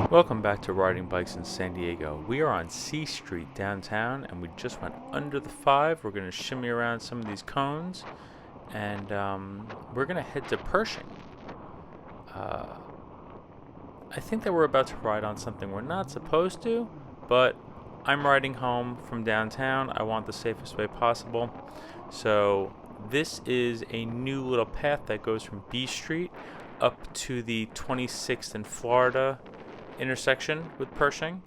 Welcome back to Riding Bikes in San Diego. We are on C Street downtown and we just went under the 5. We're going to shimmy around some of these cones and we're going to head to Pershing. I think that we're about to ride on something we're not supposed to, but I'm riding home from downtown. I want the safest way possible. So this is a new little path that goes from B Street up to the 26th and Florida intersection with Pershing,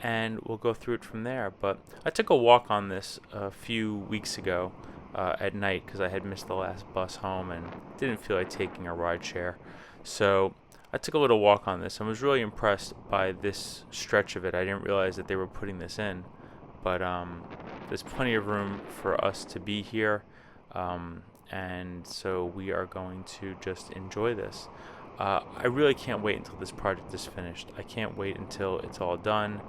and we'll go through it from there. But I took a walk on this a few weeks ago at night because I had missed the last bus home and didn't feel like taking a ride share. So I took a little walk on this and was really impressed by this stretch of it. I didn't realize that they were putting this in, but there's plenty of room for us to be here, and so we are going to just enjoy this. I really can't wait until this project is finished. I can't wait until it's all done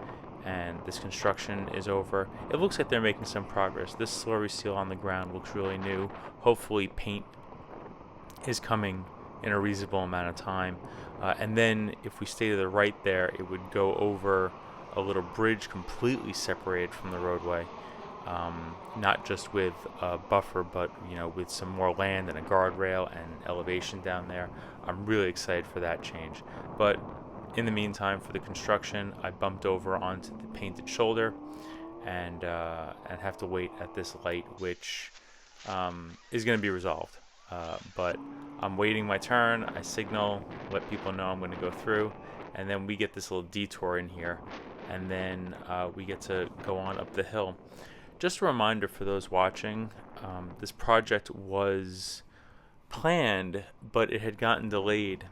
and this construction is over. It looks like they're making some progress. This slurry seal on the ground looks really new. Hopefully paint is coming in a reasonable amount of time. And then if we stay to the right there, it would go over a little bridge completely separated from the roadway. Not just with a buffer, but with some more land and a guardrail and elevation down there. I'm really excited for that change. But in the meantime, for the construction, I bumped over onto the painted shoulder and have to wait at this light, which is going to be resolved. But I'm waiting my turn. I signal, let people know I'm going to go through, and then we get this little detour in here, and then we get to go on up the hill. Just a reminder for those watching, this project was planned, but it had gotten delayed,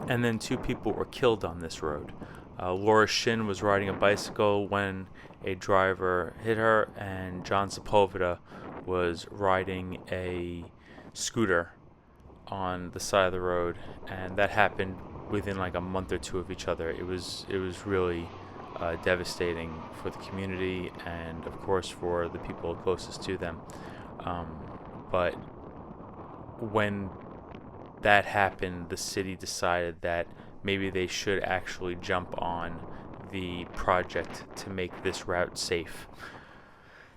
and then 2 people were killed on this road. Laura Shinn was riding a bicycle when a driver hit her, and John Sapulvida was riding a scooter on the side of the road, and that happened within like a month or 2 of each other. It was really devastating for the community and of course for the people closest to them. But when that happened, the city decided that maybe they should actually jump on the project to make this route safe.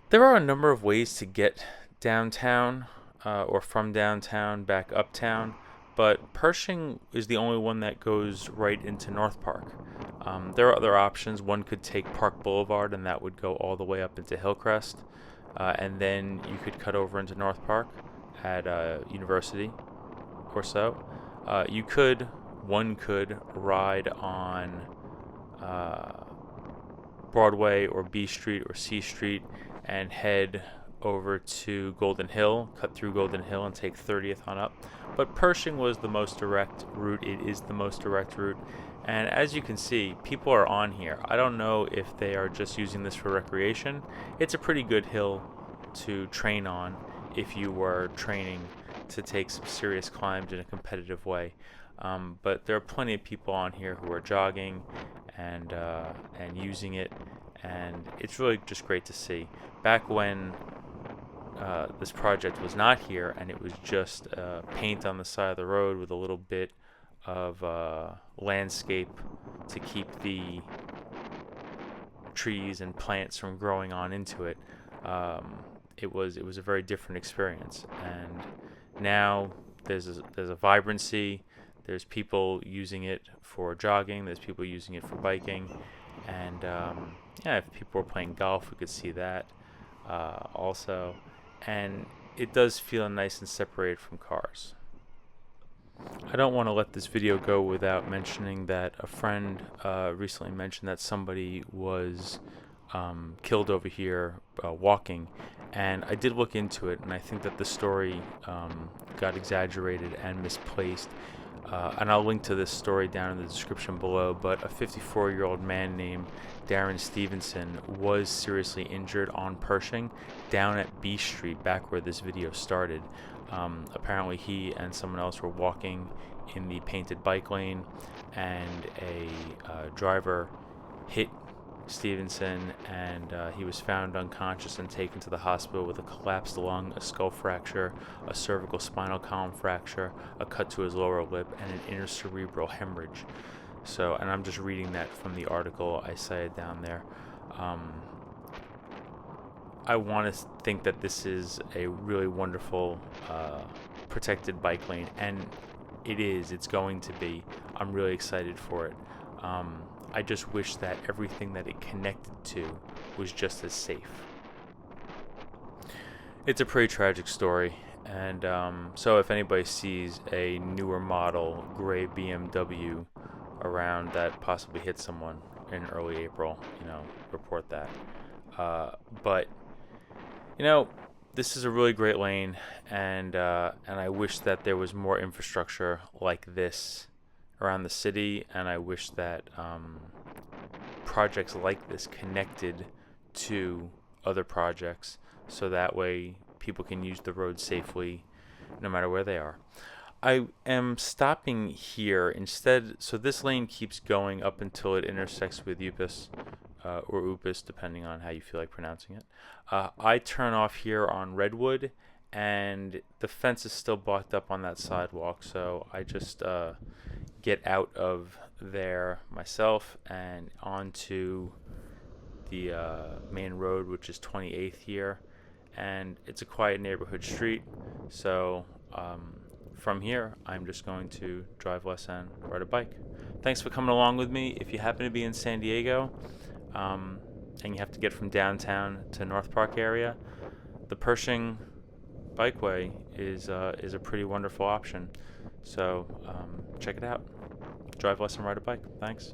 There are a number of ways to get downtown or from downtown back uptown, but Pershing is the only one that goes right into North Park. There are other options. One could take Park Boulevard, and that would go all the way up into Hillcrest, and then you could cut over into North Park at University or so. One could ride on Broadway or B Street or C Street and head over to Golden Hill, cut through Golden Hill and take 30th on up. But Pershing was the most direct route. It is the most direct route. And as you can see, people are on here. I don't know if they are just using this for recreation. It's a pretty good hill to train on if you were training to take some serious climbs in a competitive way. But there are plenty of people on here who are jogging and using it, and it's really just great to see. Back when this project was not here and it was just paint on the side of the road with a little bit of landscape to keep the trees and plants from growing on into it, it was a very different experience. And now there's a vibrancy. There's people using it for jogging. There's people using it for biking, and if people were playing golf, we could see that also. And it does feel nice and separated from cars. I don't want to let this video go without mentioning that a friend recently mentioned that somebody was killed over here walking, and I did look into it, and I think that the story got exaggerated and misplaced. And I'll link to this story down in the description below, but a 54-year-old man named Darren Stevenson was seriously injured on Pershing down at B Street, back where this video started. Apparently he and someone else were walking in the painted bike lane, and a driver hit Stevenson, and he was found unconscious and taken to the hospital with a collapsed lung, a skull fracture, a cervical spinal column fracture, a cut to his lower lip, and an intercerebral hemorrhage. So, and I'm just reading that from the article I cited down there. I want to think that this is a really wonderful protected bike lane, and it is. It's going to be. I'm really excited for it. I just wish that everything that it connected to was just as safe. It's a pretty tragic story, and so if anybody sees a newer model gray BMW around that possibly hit someone in early April, report that. But this is a really great lane, and I wish that there was more infrastructure like this around the city, and I wish that projects like this connected to other projects, so that way people can use the road safely no matter where they are. I am stopping here instead, so this lane keeps going up until it intersects with Upus, or Upus, depending on how you feel like pronouncing it. I turn off here on Redwood, and the fence is still blocked up on that sidewalk, so I just get out of there myself and onto the main road, which is 28th here, and it's a quiet neighborhood street, so from here I'm just going to drive less and ride a bike. Thanks for coming along with me. If you happen to be in San Diego and you have to get from downtown to North Park area, the Pershing Bikeway is a pretty wonderful option, so check it out. Drive less and ride a bike. Thanks.